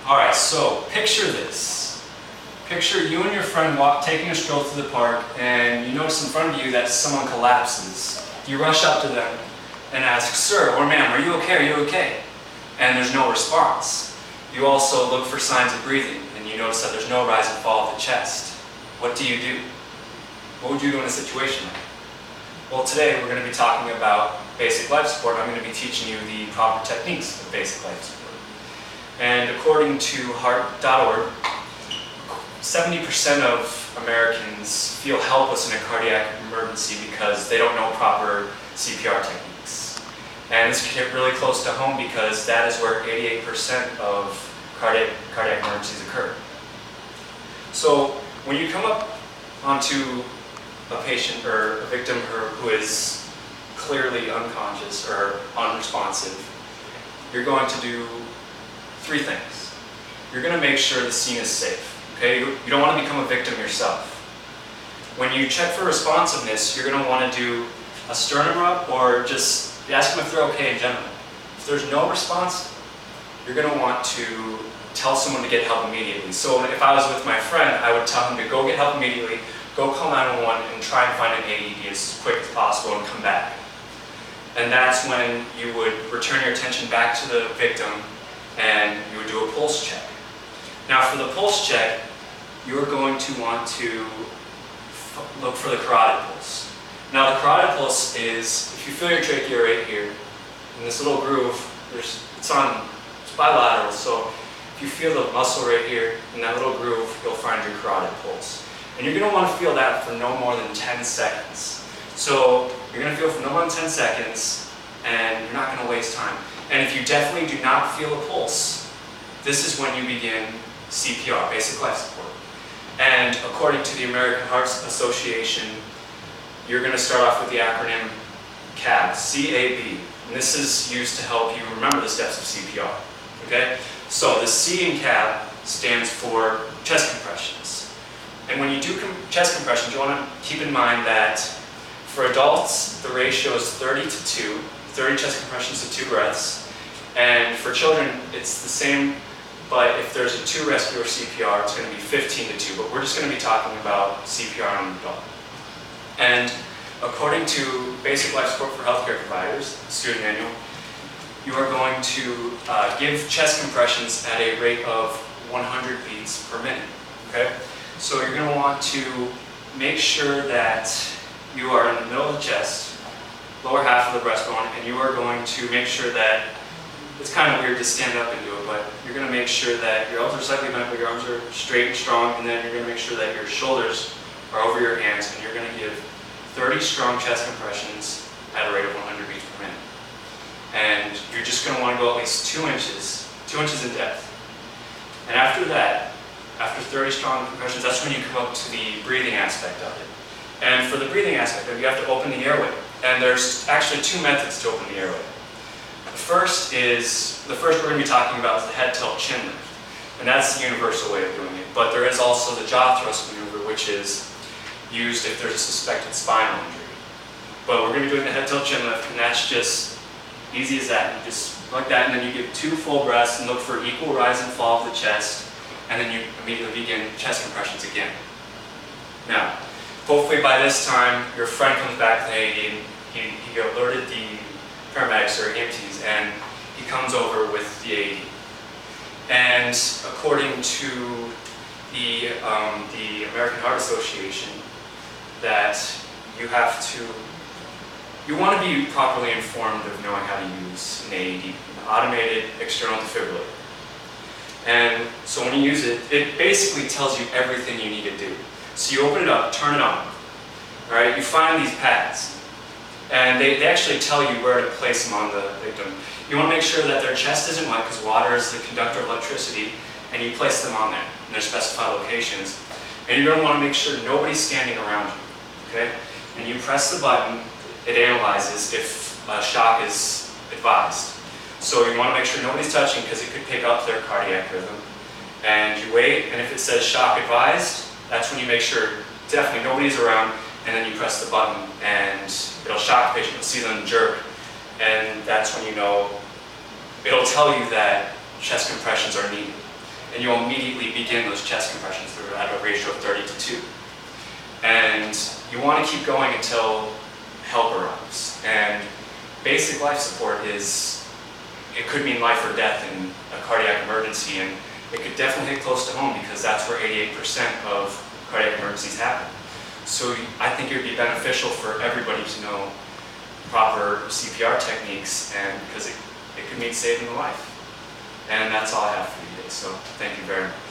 Alright, so picture this. Picture you and your friend taking a stroll through the park, and you notice in front of you that someone collapses. You rush up to them and ask, "Sir or ma'am, are you okay? Are you okay?" And there's no response. You also look for signs of breathing, and you notice that there's no rise and fall of the chest. What do you do? What would you do in a situation like that? Well, today we're going to be talking about basic life support. I'm going to be teaching you the proper techniques of basic life support. And according to heart.org, 70% of Americans feel helpless in a cardiac emergency because they don't know proper CPR techniques. And this can get really close to home because that is where 88% of cardiac emergencies occur. So when you come up onto a patient or a victim who is clearly unconscious or unresponsive, you're going to do three things. You're going to make sure the scene is safe. Okay? You don't want to become a victim yourself. When you check for responsiveness, you're going to want to do a sternum rub or just ask them if they're okay in general. If there's no response, you're going to want to tell someone to get help immediately. So if I was with my friend, I would tell him to go get help immediately, go call 911 and try and find an AED as quick as possible and come back. And that's when you would return your attention back to the victim and you would do a pulse check. Now for the pulse check, you're going to want to look for the carotid pulse. Now the carotid pulse is, if you feel your trachea right here, in this little groove, it's bilateral, so if you feel the muscle right here, in that little groove, you'll find your carotid pulse. And you're going to want to feel that for no more than 10 seconds. So you're going to feel for no more than 10 seconds, and you're not going to waste time. And if you definitely do not feel a pulse, this is when you begin CPR, basic life support. And according to the American Heart Association, you're going to start off with the acronym CAB, C-A-B. And this is used to help you remember the steps of CPR. Okay? So the C in CAB stands for chest compressions. And when you do chest compressions, you want to keep in mind that for adults, the ratio is 30 to 2, 30 chest compressions to 2 breaths. And for children, it's the same, but if there's a 2 rescue or CPR, it's going to be 15 to 2. But we're just going to be talking about CPR on an adult. And according to Basic Life Support for Healthcare Providers, student manual, you are going to give chest compressions at a rate of 100 beats per minute. Okay? So you're going to want to make sure that you are in the middle of the chest, lower half of the breastbone, and you are going to make sure that, it's kind of weird to stand up and do it, but you're going to make sure that your elbows are slightly bent, but your arms are straight and strong, and then you're going to make sure that your shoulders are over your hands, and you're going to give 30 strong chest compressions at a rate of 100 beats per minute. And you're just going to want to go at least 2 inches in depth. And after that, after 30 strong compressions, that's when you come up to the breathing aspect of it. And for the breathing aspect of it, you have to open the airway. And there's actually 2 methods to open the airway. The first we're going to be talking about is the head tilt chin lift. And that's the universal way of doing it. But there is also the jaw thrust maneuver, which is used if there's a suspected spinal injury. But we're going to be doing the head tilt chin lift, and that's just easy as that. You just like that, and then you give 2 full breaths and look for equal rise and fall of the chest, and then you immediately begin chest compressions again. Now, hopefully by this time, your friend comes back to the AED, and he alerted the paramedics or EMTs, and he comes over with the AED. And according to the American Heart Association, that you want to be properly informed of knowing how to use an AED, an automated external defibrillator. And so when you use it, it basically tells you everything you need to do. So you open it up, turn it on, all right? You find these pads, and they actually tell you where to place them on the victim. You want to make sure that their chest isn't wet because water is the conductor of electricity, and you place them on there in their specified locations. And you're going to want to make sure nobody's standing around you, okay? And you press the button, it analyzes if shock is advised. So you want to make sure nobody's touching because it could pick up their cardiac rhythm. And you wait, and if it says shock advised, that's when you make sure definitely nobody's around, and then you press the button and it'll shock the patient, you'll see them jerk, and that's when you know, it'll tell you that chest compressions are needed. and you'll immediately begin those chest compressions. They're at a ratio of 30 to 2. And you want to keep going until help arrives. And basic life support it could mean life or death in a cardiac emergency, and it could definitely hit close to home because that's where 88% of cardiac emergencies happen. So I think it would be beneficial for everybody to know proper CPR techniques, and because it could mean saving a life. And that's all I have for you today, so thank you very much.